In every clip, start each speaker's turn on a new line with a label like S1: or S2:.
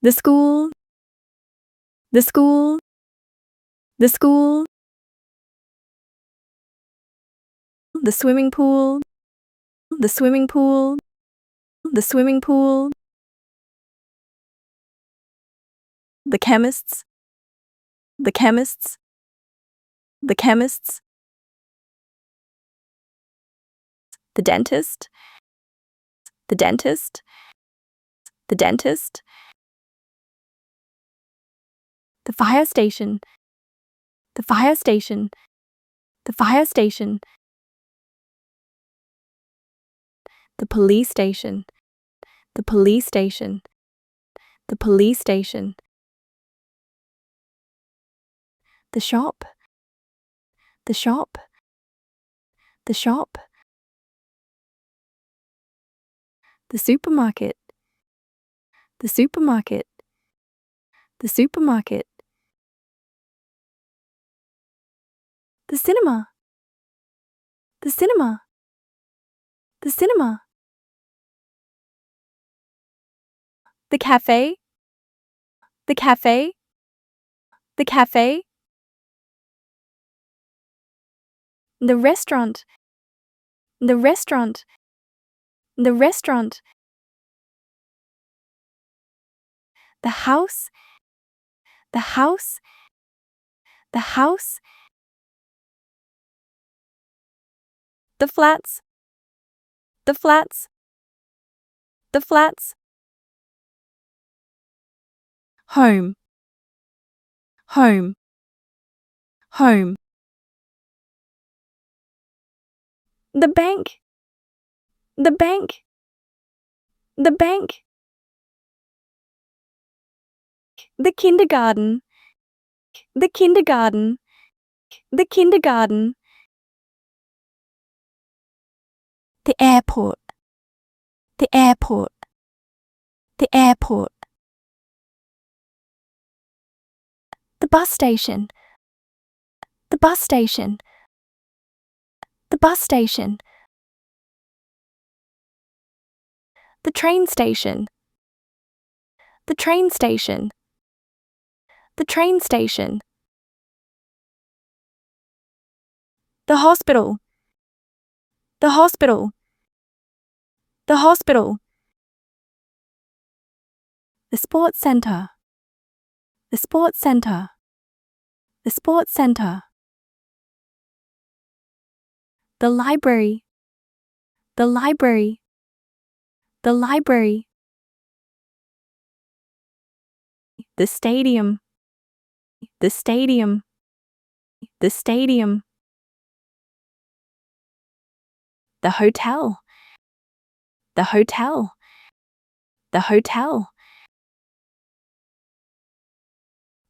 S1: the school, the school, the school, the swimming pool, the swimming pool, the swimming pool, the chemists, the chemists, the chemists, the dentist, the dentist, the dentist, the fire station, the fire station, the fire station, the police station, the police station, the police station, the shop, the shop, the shop, the supermarket, the supermarket, the supermarket, the cinema, the cinema, the cinema, the café, the café, the café, the restaurant, the restaurant, the restaurant, the house, the house, the house, the flats, the flats, the flats, home, home, home, the bank, the bank, the bank, the kindergarten, the kindergarten, the kindergarten, the airport, the airport, the airport, the bus station, the bus station, the bus station, the train station, the train station, the train station, the hospital, the hospital, the hospital, the sports center, the sports center, the sports center, the library, the library, the library, the stadium, the stadium, the stadium, the hotel, the hotel, the hotel,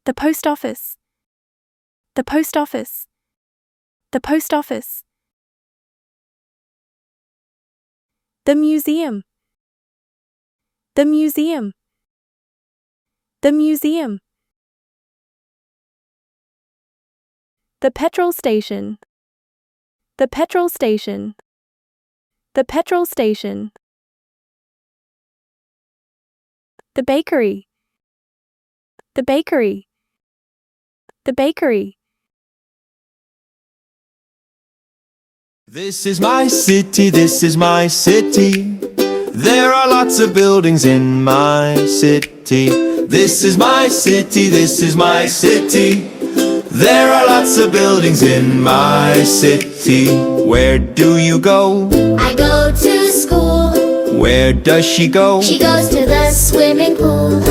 S1: the post office, the post office, the post office, the museum, the museum, the museum, the petrol station, the petrol station, the petrol station, the bakery, the bakery, the bakery.
S2: This is my city, this is my city. There are lots of buildings in my city. This is my city, this is my city. There are lots of buildings in my city. Where do you go?
S3: I go to school.
S2: Where does she go?
S3: She goes to the swimming pool.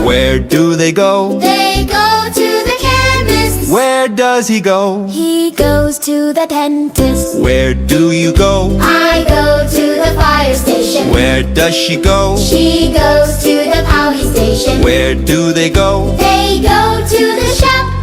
S2: Where do they go?
S3: They go to the chemist.
S2: Where does he go?
S3: He goes to the dentist.
S2: Where do you go?
S3: I go to the fire station.
S2: Where does she go?
S3: She goes to the police station.
S2: Where do they go?
S3: They go to the shop.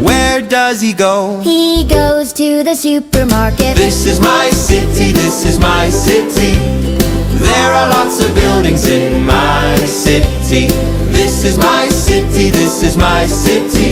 S2: Where does he go?
S3: He goes to the supermarket.
S2: This is my city, this is my city. There are lots of buildings in my city. This is my city, this is my city.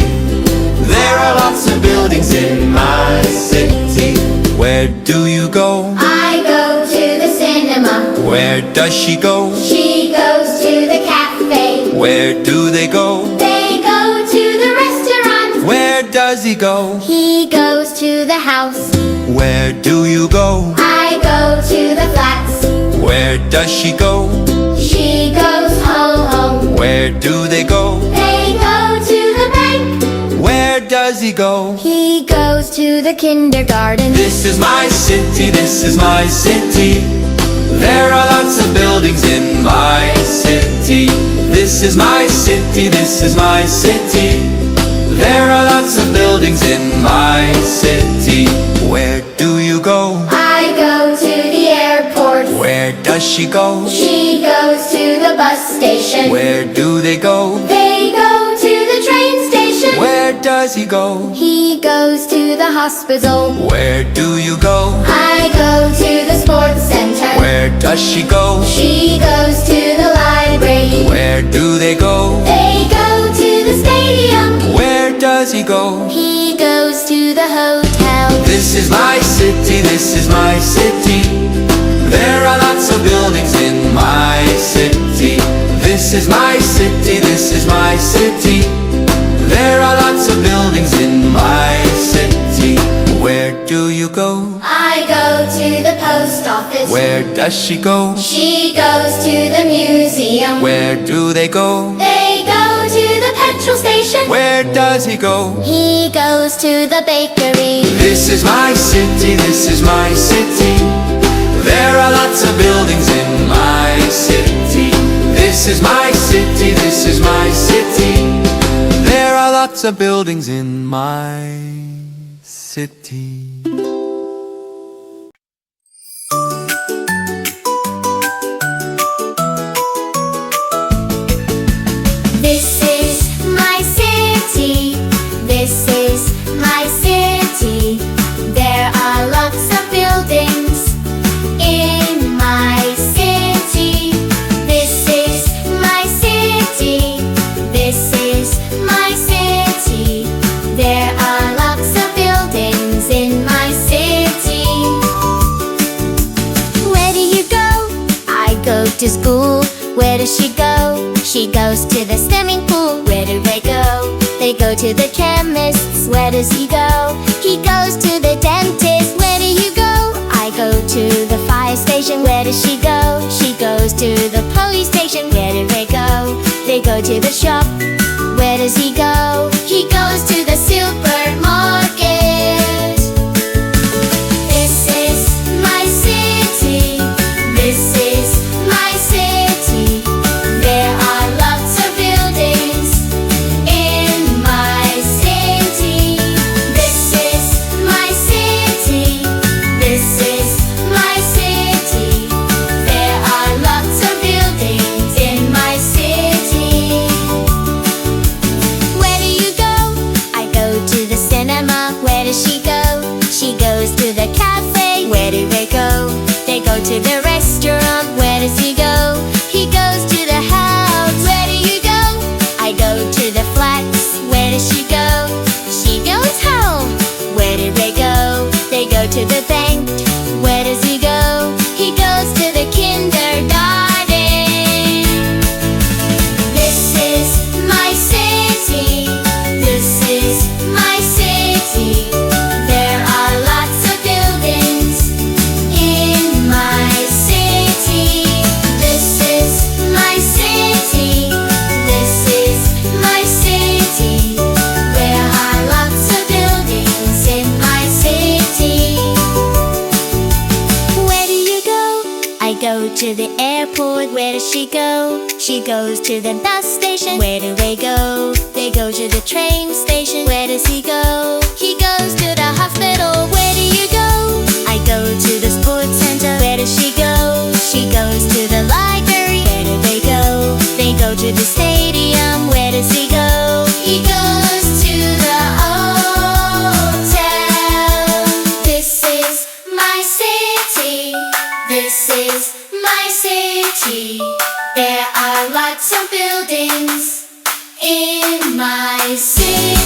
S2: There are lots of buildings in my city. Where do you go?
S3: I go to the cinema.
S2: Where does she go?
S3: She goes to the cafe.
S2: Where do they go?
S3: They go to the restaurant.
S2: Where does he go?
S3: He goes to the house.
S2: Where do you go?
S3: I go to the flats.
S2: Where does she go?
S3: She goes home.
S2: Where do they go?
S3: They go to the bank.
S2: Where does he go?
S3: He goes to the kindergarten.
S2: This is my city, this is my city. There are lots of buildings in my city. This is my city, this is my city. There are lots of buildings in my city. Where do you go?
S3: I go to the airport.
S2: Where does she go?
S3: She goes to the bus station.
S2: Where do they go?
S3: They go to the train station.
S2: Where does he go?
S3: He goes to the hospital.
S2: Where do you go?
S3: I go to the sports center.
S2: Where does she go?
S3: She goes to the library.
S2: Where do they go?
S3: They go to the stadium.
S2: Where does he go?
S3: He goes to the hotel.
S2: This is my city, this is my city. There are lots of buildings in my city. This is my city, this is my city. There are lots of buildings in my city. Where do you go?
S3: I go to the post office.
S2: Where does she go?
S3: She goes to the museum.
S2: Where do they go?
S3: They go to the petrol station.
S2: Where does he go?
S3: He goes to the bakery.
S2: This is my city, this is my city. There are lots of buildings in my city. This is my city, this is my city. There are lots of buildings in my city.
S3: This is my city. This is my city. There are lots of buildings in my city. This is my city. This is my city. There are lots of buildings in my city. Where do you go? I go to school. Where does she go? She goes to the swimming pool. Where do they go? They go to the chemist. Where does he go? He goes to the dentist. Where do you go? I go to the fire station. Where does she go? She goes to the police station. Where do they go? They go to the shop. Where does he go? He goes to the supermarket. This is my city. This is my city. There are lots of buildings in my city. This is my city. This is my city. There are lots of buildings in my city. Where do you go? I go to the cinema. Where does she go? She goes to the café. Where do they go? They go to the restaurant. Where does he go? He goes to the house. Where do you go? I go to the flats. Where does she go? She goes home. Where do they go? They go to the bank. Where does he go? He goes to the kindergarten. This is my city. This is my city. There are lots of buildings in my city. This is my city. This is my city. There are lots of buildings in my city. Where do you go? I go to the airport. Where does she go? She goes to the bus station. Where do they go? They go to the train station. Where does he go? He goes to the hospital. Where do you go? I go to the sports center. Where does she go? She goes to the library. Where do they go? They go to the stadium. Where does he go? He goes to the hotel. This is my city. This is my city. There are lots of buildings in my city.